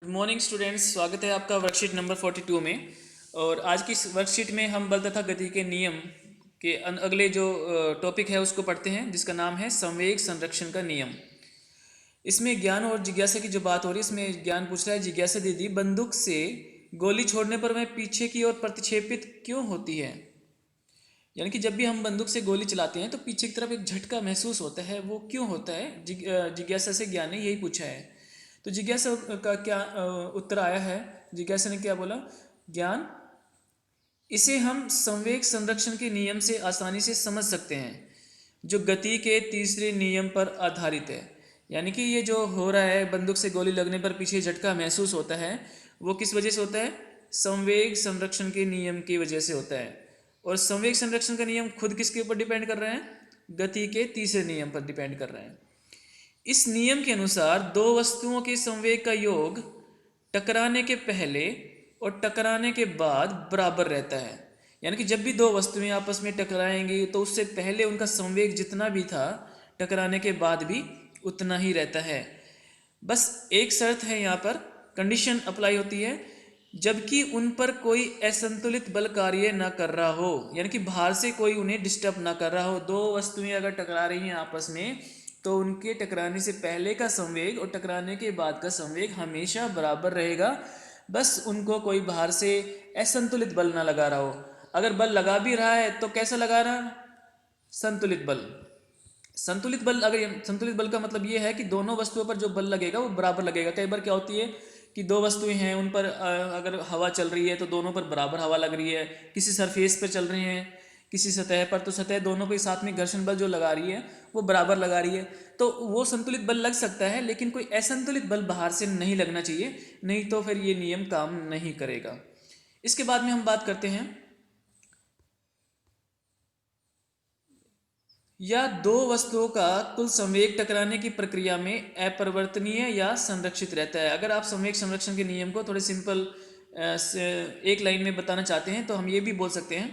Good morning students, स्वागत है आपका वर्कशीट नंबर 42 में। और आज की इस वर्कशीट में हम बल तथा गति के नियम के अगले जो टॉपिक है उसको पढ़ते हैं, जिसका नाम है संवेग संरक्षण का नियम। इसमें ज्ञान और जिज्ञासा की जो बात हो रही है, इसमें ज्ञान पूछ रहा है जिज्ञासा दीदी, बंदूक से गोली छोड़ने पर वह पीछे की ओर प्रतिक्षेपित क्यों होती है। यानी कि जब भी हम बंदूक से गोली चलाते हैं तो पीछे की तरफ एक झटका महसूस होता है, वो क्यों होता है। जिज्ञासा से ज्ञान ने यही पूछा है। तो जिज्ञासा का क्या उत्तर आया है। जिज्ञासा ने क्या बोला, ज्ञान, इसे हम संवेग संरक्षण के नियम से आसानी से समझ सकते हैं, जो गति के तीसरे नियम पर आधारित है। यानी कि ये जो हो रहा है, बंदूक से गोली लगने पर पीछे झटका महसूस होता है, वो किस वजह से होता है, संवेग संरक्षण के नियम की वजह से होता है। और संवेग संरक्षण का नियम खुद किसके ऊपर डिपेंड कर रहे हैं, गति के तीसरे नियम पर डिपेंड कर रहे हैं। इस नियम के अनुसार दो वस्तुओं के संवेग का योग टकराने के पहले और टकराने के बाद बराबर रहता है। यानी कि जब भी दो वस्तुएं आपस में टकराएंगी तो उससे पहले उनका संवेग जितना भी था, टकराने के बाद भी उतना ही रहता है। बस एक शर्त है, यहाँ पर कंडीशन अप्लाई होती है, जबकि उन पर कोई असंतुलित बल कार्य ना कर रहा हो, यानी कि बाहर से कोई उन्हें डिस्टर्ब ना कर रहा हो। दो वस्तुएं अगर टकरा रही हैं आपस में, तो उनके टकराने से पहले का संवेग और टकराने के बाद का संवेग हमेशा बराबर रहेगा। बस उनको कोई बाहर से असंतुलित बल ना लगा रहा हो। अगर बल लगा भी रहा है तो कैसा लगा रहा है, संतुलित बल। संतुलित बल, अगर संतुलित बल का मतलब ये है कि दोनों वस्तुओं पर जो बल लगेगा वो बराबर लगेगा। कई बार क्या होती है कि दो वस्तुएं हैं, उन पर अगर हवा चल रही है तो दोनों पर बराबर हवा लग रही है। किसी सरफेस पर चल रहे हैं, किसी सतह पर, तो सतह दोनों के साथ में घर्षण बल जो लगा रही है वो बराबर लगा रही है, तो वो संतुलित बल लग सकता है। लेकिन कोई असंतुलित बल बाहर से नहीं लगना चाहिए, नहीं तो फिर ये नियम काम नहीं करेगा। इसके बाद में हम बात करते हैं, या दो वस्तुओं का कुल संवेग टकराने की प्रक्रिया में अपरिवर्तनीय या संरक्षित रहता है। अगर आप संवेग संरक्षण के नियम को थोड़े सिंपल एक लाइन में बताना चाहते हैं तो हम ये भी बोल सकते हैं,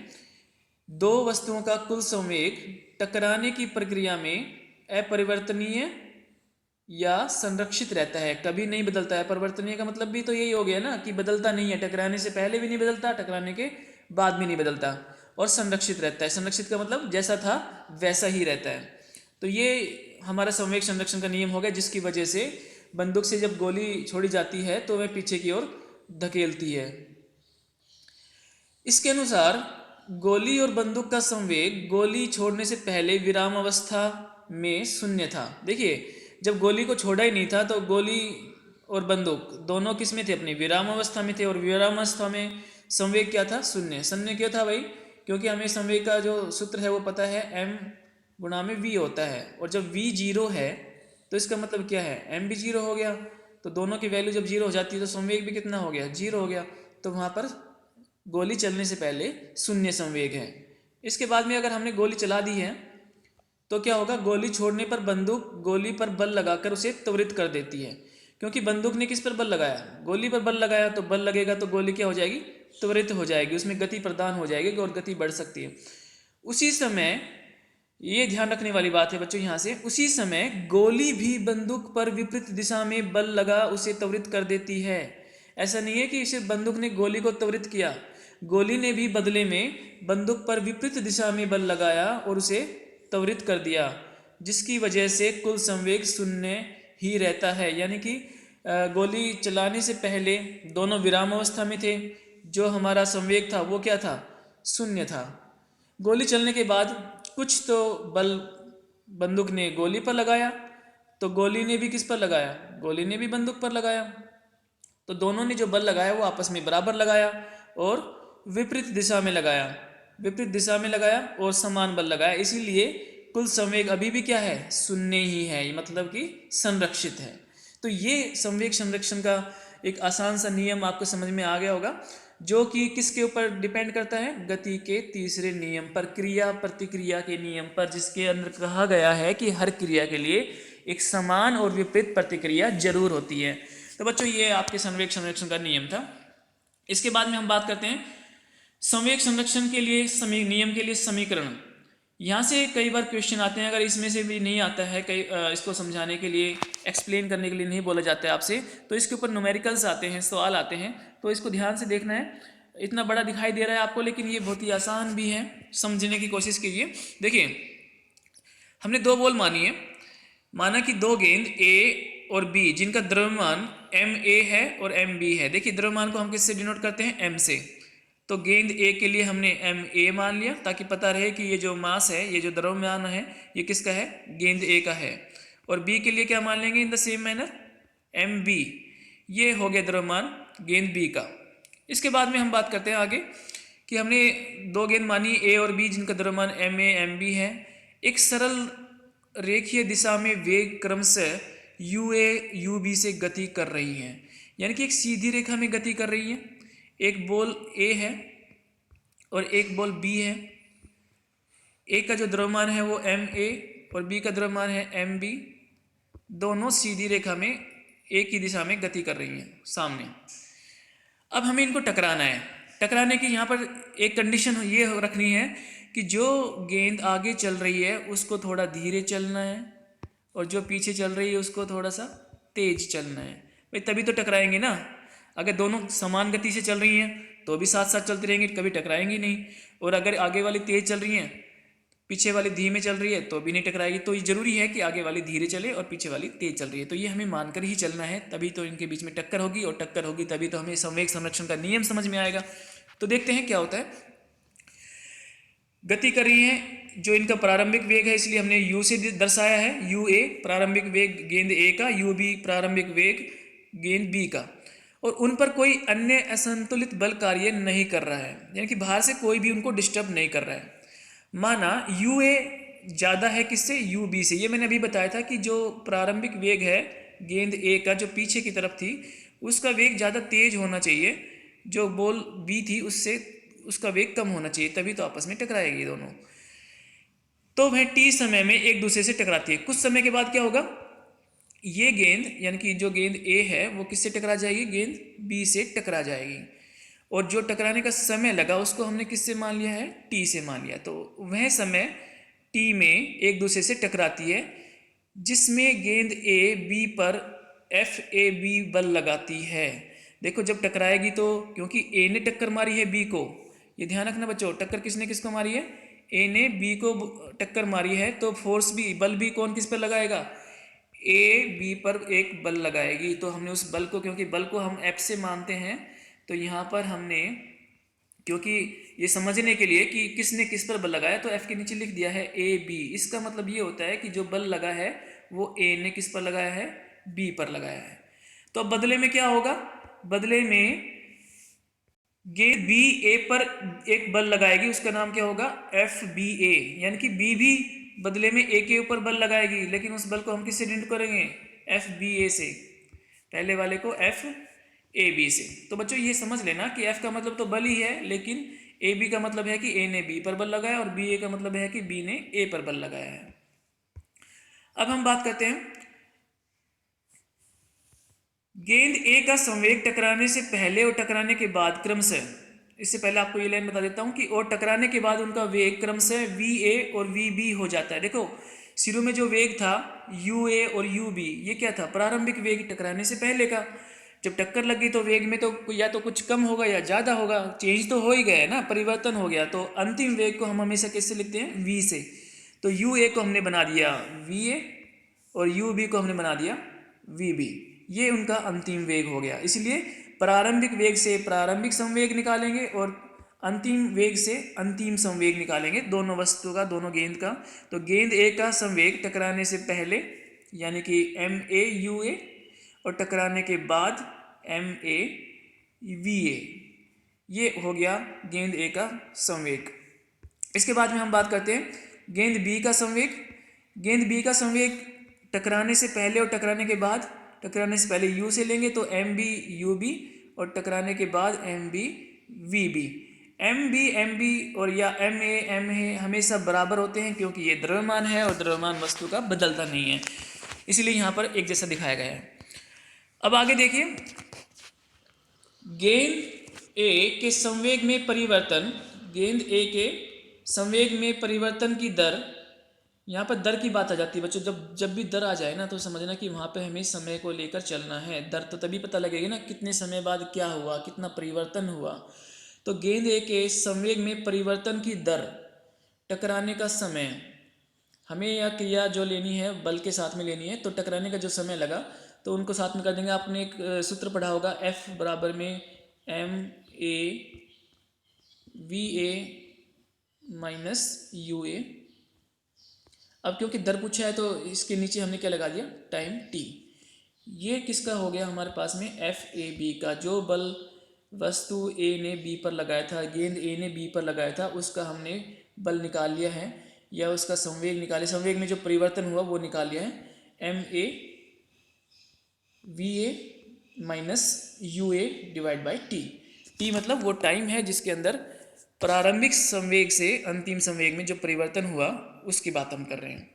दो वस्तुओं का कुल संवेग टकराने की प्रक्रिया में अपरिवर्तनीय या संरक्षित रहता है, कभी नहीं बदलता है। परिवर्तनीय का मतलब भी तो यही हो गया ना कि बदलता नहीं है, टकराने से पहले भी नहीं बदलता, टकराने के बाद भी नहीं बदलता। और संरक्षित रहता है, संरक्षित का मतलब जैसा था वैसा ही रहता है। तो ये हमारा संवेग संरक्षण का नियम हो गया, जिसकी वजह से बंदूक से जब गोली छोड़ी जाती है तो वह पीछे की ओर धकेलती है। इसके अनुसार गोली और बंदूक का संवेग गोली छोड़ने से पहले विराम अवस्था में शून्य था। देखिए, जब गोली को छोड़ा ही नहीं था तो गोली और बंदूक दोनों किस में थे, अपनी विराम अवस्था में थे। और विराम अवस्था में संवेग क्या था, शून्य। शून्य क्यों था भाई, क्योंकि हमें संवेग का जो सूत्र है वो पता है, m गुणा में v होता है। और जब v जीरो है तो इसका मतलब क्या है, m भी जीरो हो गया। तो दोनों की वैल्यू जब जीरो हो जाती है तो संवेग भी कितना हो गया, जीरो हो गया। तो वहाँ पर गोली चलने से पहले शून्य संवेग है। इसके बाद में अगर हमने गोली चला दी है तो क्या होगा, गोली छोड़ने पर बंदूक गोली पर बल लगाकर उसे त्वरित कर देती है। क्योंकि बंदूक ने किस पर बल लगाया, गोली पर बल लगाया, तो बल लगेगा तो गोली क्या हो जाएगी, त्वरित हो जाएगी, उसमें गति प्रदान हो जाएगी और गति बढ़ सकती है। उसी समय, ये ध्यान रखने वाली बात है बच्चों यहाँ से, उसी समय गोली भी बंदूक पर विपरीत दिशा में बल लगा उसे त्वरित कर देती है। ऐसा नहीं है कि सिर्फ बंदूक ने गोली को त्वरित किया, गोली ने भी बदले में बंदूक पर विपरीत दिशा में बल लगाया और उसे त्वरित कर दिया, जिसकी वजह से कुल संवेग शून्य ही रहता है। यानी कि गोली चलाने से पहले दोनों विराम अवस्था में थे, जो हमारा संवेग था वो क्या था, शून्य था। गोली चलने के बाद कुछ तो बल बंदूक ने गोली पर लगाया, तो गोली ने भी किस पर लगाया, गोली ने भी बंदूक पर लगाया। तो दोनों ने जो बल लगाया वो आपस में बराबर लगाया और विपरीत दिशा में लगाया, विपरीत दिशा में लगाया और समान बल लगाया। इसीलिए कुल संवेग अभी भी क्या है, शून्य ही है, मतलब कि संरक्षित है। तो ये संवेग संरक्षण का एक आसान सा नियम आपको समझ में आ गया होगा, जो कि किसके ऊपर डिपेंड करता है, गति के तीसरे नियम पर, क्रिया प्रतिक्रिया के नियम पर, जिसके अंदर कहा गया है कि हर क्रिया के लिए एक समान और विपरीत प्रतिक्रिया जरूर होती है। तो बच्चों, ये आपके संवेग संरक्षण का नियम था। इसके बाद में हम बात करते हैं संवेग संरक्षण के लिए नियम के लिए समीकरण। यहाँ से कई बार क्वेश्चन आते हैं, अगर इसमें से भी नहीं आता है कई इसको समझाने के लिए, एक्सप्लेन करने के लिए नहीं बोला जाता है आपसे, तो इसके ऊपर न्यूमेरिकल्स आते हैं, सवाल आते हैं, तो इसको ध्यान से देखना है। इतना बड़ा दिखाई दे रहा है आपको, लेकिन ये बहुत ही आसान भी है, समझने की कोशिश कीजिए। देखिए, हमने दो बॉल मानी है, माना कि दो गेंद ए और बी जिनका द्रव्यमान एम ए है और एम बी है। देखिए, द्रव्यमान को हम किससे डिनोट करते हैं? एम से। तो गेंद ए के लिए हमने एम ए मान लिया, ताकि पता रहे कि ये जो मास है, ये जो द्रव्यमान है, ये किसका है? गेंद ए का है। और बी के लिए क्या मान लेंगे? In the same manner M B. ये हो गया द्रव्यमान गेंद बी का। इसके बाद में हम बात करते हैं आगे कि हमने दो गेंद मानी ए और बी जिनका द्रव्यमान एम ए एम बी है। एक सरल रेखीय दिशा में वेग क्रमशः यू ए यू बी से गति कर रही हैं, यानी कि एक सीधी रेखा में गति कर रही है। एक बॉल ए है और एक बॉल बी है। ए का जो द्रव्यमान है वो एम ए और बी का द्रव्यमान है एम बी। दोनों सीधी रेखा में एक ही दिशा में गति कर रही हैं सामने। अब हमें इनको टकराना है। टकराने की यहाँ पर एक कंडीशन ये रखनी है कि जो गेंद आगे चल रही है उसको थोड़ा धीरे चलना है और जो पीछे चल रही है उसको थोड़ा सा तेज चलना है। भाई तभी तो टकराएंगे ना। अगर दोनों समान गति से चल रही हैं तो भी साथ साथ चलती रहेंगी, कभी टकराएंगी नहीं। और अगर आगे वाली तेज चल रही हैं, पीछे वाली धीमे चल रही है, तो भी नहीं टकराएगी। तो ये जरूरी है कि आगे वाली धीरे चले और पीछे वाली तेज चल रही है। तो ये हमें मानकर ही चलना है, तभी तो इनके बीच में टक्कर होगी, और टक्कर होगी तभी तो हमें संवेग संरक्षण का नियम समझ में आएगा। तो देखते हैं क्या होता है। गति कर रही है, जो इनका प्रारंभिक वेग है इसलिए हमने u से दर्शाया है। यू ए प्रारंभिक वेग गेंद ए का, यू बी प्रारंभिक वेग गेंद बी का। और उन पर कोई अन्य असंतुलित बल कार्य नहीं कर रहा है, यानी कि बाहर से कोई भी उनको डिस्टर्ब नहीं कर रहा है। माना यू ए ज़्यादा है किससे? यू बी से। ये मैंने अभी बताया था कि जो प्रारंभिक वेग है गेंद ए का, जो पीछे की तरफ थी, उसका वेग ज़्यादा तेज होना चाहिए, जो बॉल बी थी उससे उसका वेग कम होना चाहिए, तभी तो आपस में टकराएगी दोनों। तो वह टी समय में एक दूसरे से टकराती है। कुछ समय के बाद क्या होगा? ये गेंद, यानी कि जो गेंद ए है वो किससे टकरा जाएगी? गेंद बी से टकरा जाएगी। और जो टकराने का समय लगा उसको हमने किससे मान लिया है? टी से मान लिया। तो वह समय टी में एक दूसरे से टकराती है, जिसमें गेंद ए बी पर एफ ए बी बल लगाती है। देखो, जब टकराएगी तो, क्योंकि ए ने टक्कर मारी है बी को, ये ध्यान रखना बच्चों, टक्कर किसने किसको मारी है? ए ने बी को टक्कर मारी है, तो फोर्स भी, बल भी कौन किस पर लगाएगा? ए बी पर एक बल लगाएगी। तो हमने उस बल को, क्योंकि बल को हम एफ से मानते हैं, तो यहाँ पर हमने, क्योंकि ये समझने के लिए कि किसने किस पर बल लगाया, तो एफ के नीचे लिख दिया है ए बी। इसका मतलब ये होता है कि जो बल लगा है वो ए ने किस पर लगाया है? बी पर लगाया है। तो अब बदले में क्या होगा? बदले में गेंद बी ए पर एक बल लगाएगी, उसका नाम क्या होगा? एफ बी ए। यानी कि बी भी बदले में ए के ऊपर बल लगाएगी, लेकिन उस बल को हम किससे डिनोट करेंगे? एफ बी ए से। पहले वाले को एफ ए बी से। तो बच्चों ये समझ लेना कि एफ का मतलब तो बल ही है, लेकिन ए बी का मतलब है कि ए ने बी पर बल लगाया, और बी ए का मतलब है कि बी ने ए पर बल लगाया है। अब हम बात करते हैं गेंद ए का संवेग टकराने से पहले और टकराने के बाद क्रमशः। इससे पहले आपको ये लाइन बता देता हूं कि और टकराने के बाद उनका वेग क्रमशः वी ए और वी बी हो जाता है। देखो, शुरू में जो वेग था यू ए और यू बी, ये क्या था? प्रारंभिक वेग टकराने से पहले का। जब टक्कर लगी तो वेग में तो या तो कुछ कम होगा या ज़्यादा होगा, चेंज तो हो ही गया ना, परिवर्तन हो गया। तो अंतिम वेग को हम हमेशा किससे लिखते हैं? वी से। तो यू ए को हमने बना दिया वी ए और यू बी को हमने बना दिया वी बी। ये उनका अंतिम वेग हो गया। इसलिए प्रारंभिक वेग से प्रारंभिक संवेग निकालेंगे और अंतिम वेग से अंतिम संवेग निकालेंगे, दोनों वस्तु का, दोनों गेंद का। तो गेंद ए का संवेग टकराने से पहले यानी कि एम ए यू ए, और टकराने के बाद एम ए वी ए, ये हो गया गेंद ए का संवेग। इसके बाद में हम बात करते हैं गेंद बी का संवेग। गेंद बी का संवेग टकराने से पहले और टकराने के बाद, टकराने से पहले यू से लेंगे तो एम बी यू बी, और टकराने के बाद M B V B. M B और या एम ए हमेशा बराबर होते हैं, क्योंकि ये द्रव्यमान है और द्रव्यमान वस्तु का बदलता नहीं है, इसलिए यहाँ पर एक जैसा दिखाया गया है। अब आगे देखिए, गेंद ए के संवेग में परिवर्तन, गेंद ए के संवेग में परिवर्तन की दर, यहाँ पर दर की बात आ जाती है बच्चों। जब जब भी दर आ जाए ना तो समझना कि वहाँ पे हमें समय को लेकर चलना है। दर तो तभी पता लगेगी ना कितने समय बाद क्या हुआ, कितना परिवर्तन हुआ। तो गेंद ए के संवेग में परिवर्तन की दर, टकराने का समय, हमें यह क्रिया जो लेनी है बल के साथ में लेनी है, तो टकराने का जो समय लगा तो उनको साथ में कर देंगे। आपने एक सूत्र पढ़ा होगा, F बराबर में MA VA माइनस UA। अब क्योंकि दर पूछा है तो इसके नीचे हमने क्या लगा दिया, टाइम t। ये किसका हो गया हमारे पास में, FAB का। जो बल वस्तु A ने B पर लगाया था, गेंद A ने B पर लगाया था, उसका हमने बल निकाल लिया है, या उसका संवेग निकाले, संवेग में जो परिवर्तन हुआ वो निकाल लिया है। MA VA minus UA divide by T मतलब वो टाइम है जिसके अंदर प्रारंभिक संवेग से अंतिम संवेग में जो परिवर्तन हुआ उसकी बात हम कर रहे हैं।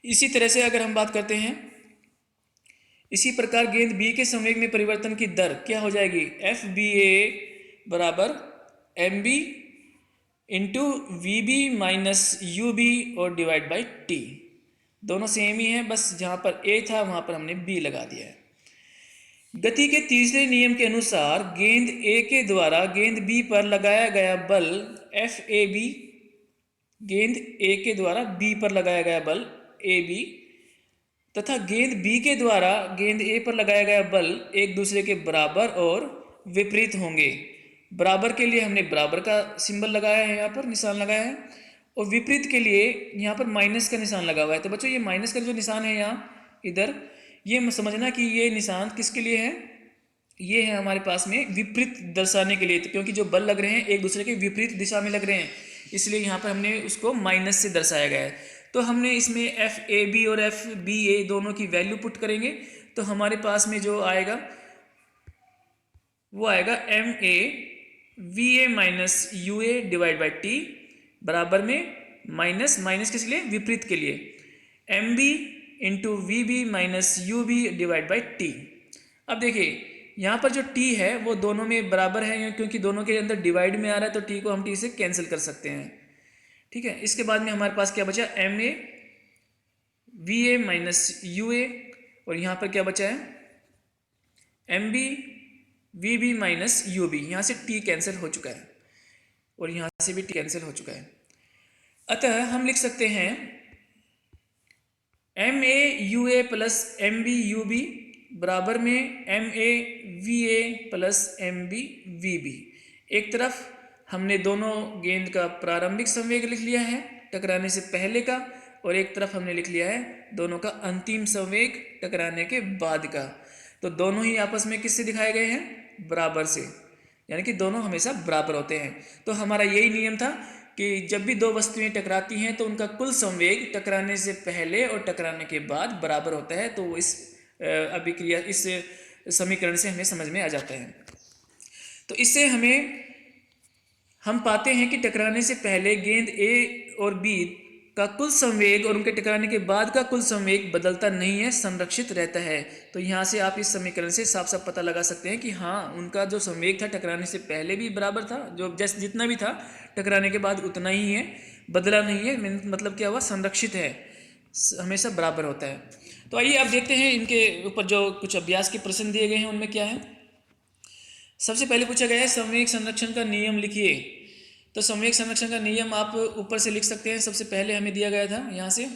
इसी तरह से अगर हम बात करते हैं, इसी प्रकार गेंद B के संवेग में परिवर्तन की दर क्या हो जाएगी, FBA बराबर MB into VB minus UB और डिवाइड बाई T। दोनों सेम ही है, बस जहाँ पर A था वहाँ पर हमने B लगा दिया है। गति के तीसरे नियम के अनुसार गेंद A के द्वारा गेंद B पर लगाया गया बल FAB, गेंद A के द्वारा B पर लगाया गया बल AB तथा गेंद B के द्वारा गेंद A पर लगाया गया बल एक दूसरे के बराबर और विपरीत होंगे। बराबर के लिए हमने बराबर का सिंबल लगाया है, यहाँ पर निशान लगाया है, और विपरीत के लिए यहाँ पर माइनस का निशान लगा हुआ है। तो बच्चों ये माइनस का जो निशान है यहाँ इधर, ये समझना कि ये निशान किसके लिए है, ये है हमारे पास में विपरीत दर्शाने के लिए। तो क्योंकि जो बल लग रहे हैं एक दूसरे के विपरीत दिशा में लग रहे हैं, इसलिए यहाँ पर हमने उसको माइनस से दर्शाया गया है। तो हमने इसमें FAB और FBA दोनों की वैल्यू पुट करेंगे तो हमारे पास में जो आएगा वो आएगा MA VA minus UA divide by T बराबर में माइनस, माइनस किस लिए, विपरीत के लिए, MB into VB minus UB divide by T। अब देखिए यहाँ पर जो T है वो दोनों में बराबर है, क्योंकि दोनों के अंदर डिवाइड में आ रहा है तो T को हम T से कैंसिल कर सकते हैं। ठीक है, इसके बाद में हमारे पास क्या बचा, MA VA माइनस UA, और यहाँ पर क्या बचा है MB VB माइनस UB। यहाँ से T कैंसिल हो चुका है और यहाँ से भी T कैंसिल हो चुका है। अतः हम लिख सकते हैं MA UA plus MB UB बराबर में MA VA plus MB VB। एक तरफ हमने दोनों गेंद का प्रारंभिक संवेग लिख लिया है टकराने से पहले का, और एक तरफ हमने लिख लिया है दोनों का अंतिम संवेग टकराने के बाद का। तो दोनों ही आपस में किससे दिखाए गए हैं, बराबर से, यानी कि दोनों हमेशा बराबर होते हैं। तो हमारा यही नियम था कि जब भी दो वस्तुएं टकराती हैं तो उनका कुल संवेग टकराने से पहले और टकराने के बाद बराबर होता है। तो इस अभिक्रिया, इस समीकरण से हमें समझ में आ जाता है। तो इससे हम पाते हैं कि टकराने से पहले गेंद A और B का कुल संवेग और उनके टकराने के बाद का कुल संवेग बदलता नहीं है, संरक्षित रहता है। तो यहाँ से आप इस समीकरण से साफ साफ पता लगा सकते हैं कि हाँ, उनका जो संवेग था टकराने से पहले भी बराबर था, जो जैसे जितना भी था टकराने के बाद उतना ही है, बदला नहीं है। मतलब क्या हुआ, संरक्षित है, हमेशा बराबर होता है। तो आइए आप देखते हैं इनके ऊपर जो कुछ अभ्यास के प्रश्न दिए गए हैं उनमें क्या है। सबसे पहले पूछा गया है संवेग संरक्षण का नियम लिखिए। तो संवेग संरक्षण का नियम आप ऊपर से लिख सकते हैं। सबसे पहले हमें दिया गया था यहाँ से,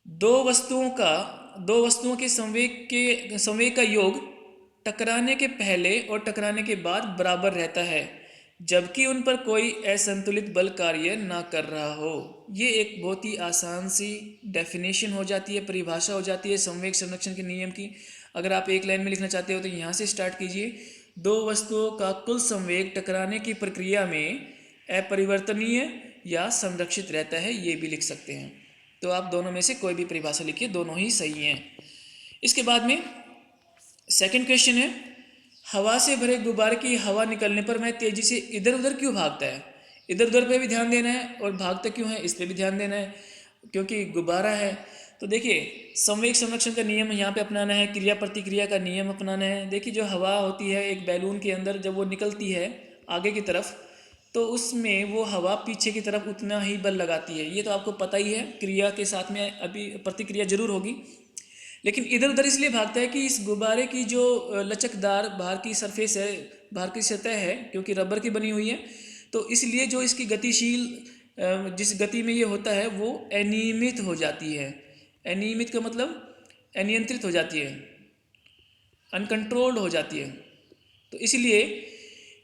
दो वस्तुओं के संवेग का योग टकराने के पहले और टकराने के बाद बराबर रहता है जबकि उन पर कोई असंतुलित बल कार्य ना कर रहा हो। ये एक बहुत ही आसान सी डेफिनेशन हो जाती है, परिभाषा हो जाती है संवेग संरक्षण के नियम की। अगर आप एक लाइन में लिखना चाहते हो तो यहाँ से स्टार्ट कीजिए, दो वस्तुओं का कुल संवेग टकराने की प्रक्रिया में अपरिवर्तनीय या संरक्षित रहता है, ये भी लिख सकते हैं। तो आप दोनों में से कोई भी परिभाषा लिखिए, दोनों ही सही हैं। इसके बाद में सेकंड क्वेश्चन है, हवा से भरे गुब्बारे की हवा निकलने पर वह तेजी से इधर उधर क्यों भागता है। इधर उधर पे भी ध्यान देना है और भागता क्यों है इस पर भी ध्यान देना है, क्योंकि गुब्बारा है। तो देखिए संवेग संरक्षण का नियम यहाँ पे अपनाना है, क्रिया प्रतिक्रिया का नियम अपनाना है। देखिए जो हवा होती है एक बैलून के अंदर, जब वो निकलती है आगे की तरफ तो उसमें वो हवा पीछे की तरफ उतना ही बल लगाती है। ये तो आपको पता ही है, क्रिया के साथ में अभी प्रतिक्रिया जरूर होगी। लेकिन इधर उधर इसलिए भागता है कि इस गुब्बारे की जो लचकदार बाहर की सरफेस है, बाहर की सतह है, क्योंकि रबर की बनी हुई है, तो इसलिए जो इसकी गतिशील जिस गति में ये होता है वो अनियमित हो जाती है। अनियमित का मतलब अनियंत्रित हो जाती है, अनकंट्रोल्ड हो जाती है। तो इसलिए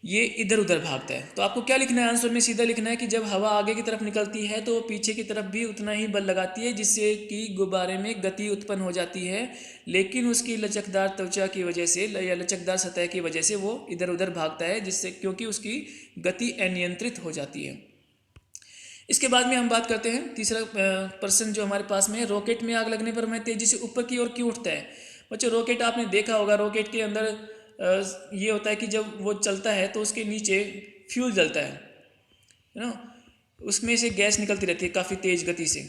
ये इधर उधर भागता है। तो आपको क्या लिखना है आंसर में? सीधा लिखना है कि जब हवा आगे की तरफ निकलती है तो पीछे की तरफ भी उतना ही बल लगाती है, जिससे कि गुब्बारे में गति उत्पन्न हो जाती है, लेकिन उसकी लचकदार त्वचा की वजह से या लचकदार सतह की वजह से वो इधर उधर भागता है, जिससे क्योंकि उसकी गति अनियंत्रित हो जाती है। इसके बाद में हम बात करते हैं तीसरा प्रश्न जो हमारे पास में है, रॉकेट में आग लगने पर वह तेजी से ऊपर की ओर क्यों उठता है? बच्चों, रॉकेट आपने देखा होगा, रॉकेट के अंदर ये होता है कि जब वो चलता है तो उसके नीचे फ्यूल जलता है ना, उसमें से गैस निकलती रहती है काफ़ी तेज़ गति से,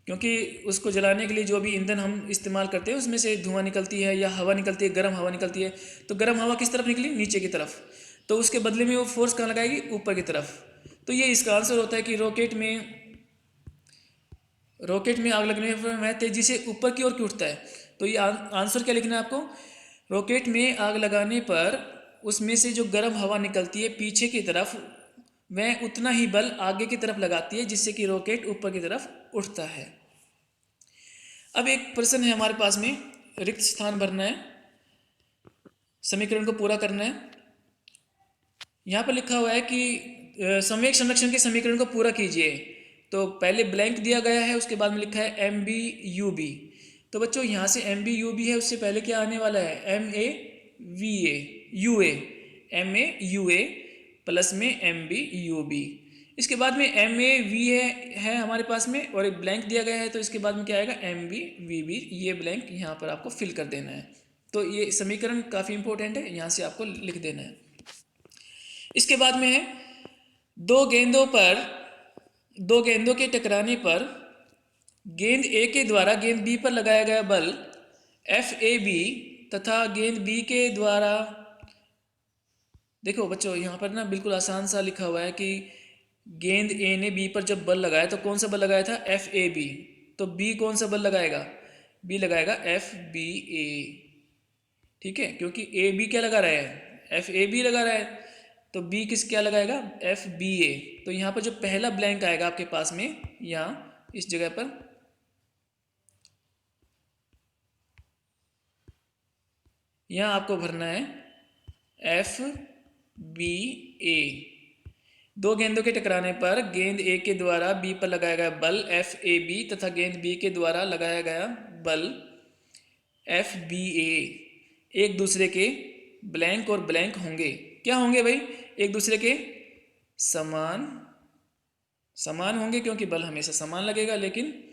क्योंकि उसको जलाने के लिए जो भी ईंधन हम इस्तेमाल करते हैं उसमें से धुआं निकलती है या हवा निकलती है, गर्म हवा निकलती है। तो गर्म हवा किस तरफ निकली? नीचे की तरफ। तो उसके बदले में वो फोर्स कहाँ लगाएगी? ऊपर की तरफ। तो ये इसका आंसर होता है कि रॉकेट में आग लगने पर वह तेजी से ऊपर की ओर क्यों उठता है। तो ये आंसर क्या लिखना है आपको? रॉकेट में आग लगाने पर उसमें से जो गर्म हवा निकलती है पीछे की तरफ, वह उतना ही बल आगे की तरफ लगाती है, जिससे कि रॉकेट ऊपर की तरफ उठता है। अब एक प्रश्न है हमारे पास में, रिक्त स्थान भरना है, समीकरण को पूरा करना है। यहाँ पर लिखा हुआ है कि संवेग संरक्षण के समीकरण को पूरा कीजिए। तो पहले ब्लैंक दिया गया है, उसके बाद में लिखा है एम बी यू बी। तो बच्चों यहाँ से एम बी यू बी है, उससे पहले क्या आने वाला है? M A V A U A, M A U A plus में एम बी यू बी। इसके बाद में एम ए वी ए है हमारे पास में, और एक ब्लैंक दिया गया है, तो इसके बाद में क्या आएगा? M B V B. ये ब्लैंक यहाँ पर आपको फिल कर देना है। तो ये समीकरण काफ़ी इंपॉर्टेंट है, यहाँ से आपको लिख देना है। इसके बाद में है दो गेंदों के टकराने पर गेंद ए के द्वारा गेंद बी पर लगाया गया बल एफ ए बी तथा गेंद बी के द्वारा, देखो बच्चों यहाँ पर ना बिल्कुल आसान सा लिखा हुआ है कि गेंद ए ने बी पर जब बल लगाया तो कौन सा बल लगाया था? F A B. तो बी कौन सा बल लगाएगा? बी लगाएगा एफ बी ए। ठीक है, क्योंकि ए बी क्या लगा रहा है? एफ ए बी लगा रहा है। तो बी क्या लगाएगा? एफ बी ए। तो यहाँ पर जो पहला ब्लैंक आएगा आपके पास में, यहाँ इस जगह पर यहाँ आपको भरना है एफ बी ए। दो गेंदों के टकराने पर गेंद ए के द्वारा बी पर लगाया गया बल एफ ए बी तथा गेंद बी के द्वारा लगाया गया बल एफ बी ए एक दूसरे के ब्लैंक और ब्लैंक होंगे। क्या होंगे भाई? एक दूसरे के समान होंगे, क्योंकि बल हमेशा समान लगेगा, लेकिन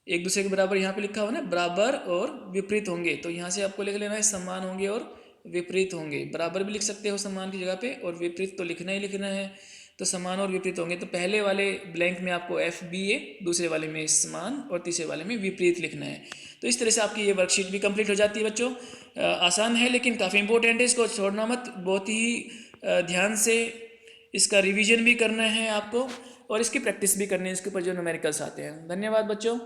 एक दूसरे के बराबर यहाँ पे लिखा हुआ ना, बराबर और विपरीत होंगे। तो यहाँ से आपको लिख लेना है समान होंगे और विपरीत होंगे। बराबर भी लिख सकते हो समान की जगह पे, और विपरीत तो लिखना ही लिखना है। तो समान और विपरीत होंगे। तो पहले वाले ब्लैंक में आपको एफ बी ए, दूसरे वाले में समान और तीसरे वाले में विपरीत लिखना है। तो इस तरह से आपकी ये वर्कशीट भी कंप्लीट हो जाती है बच्चों। आसान है लेकिन काफ़ी इंपॉर्टेंट है, इसको छोड़ना मत। बहुत ही ध्यान से इसका रिवीजन भी करना है आपको, और इसकी प्रैक्टिस भी करनी है, इसके ऊपर जो न्यूमेरिकल्स आते हैं। धन्यवाद बच्चों।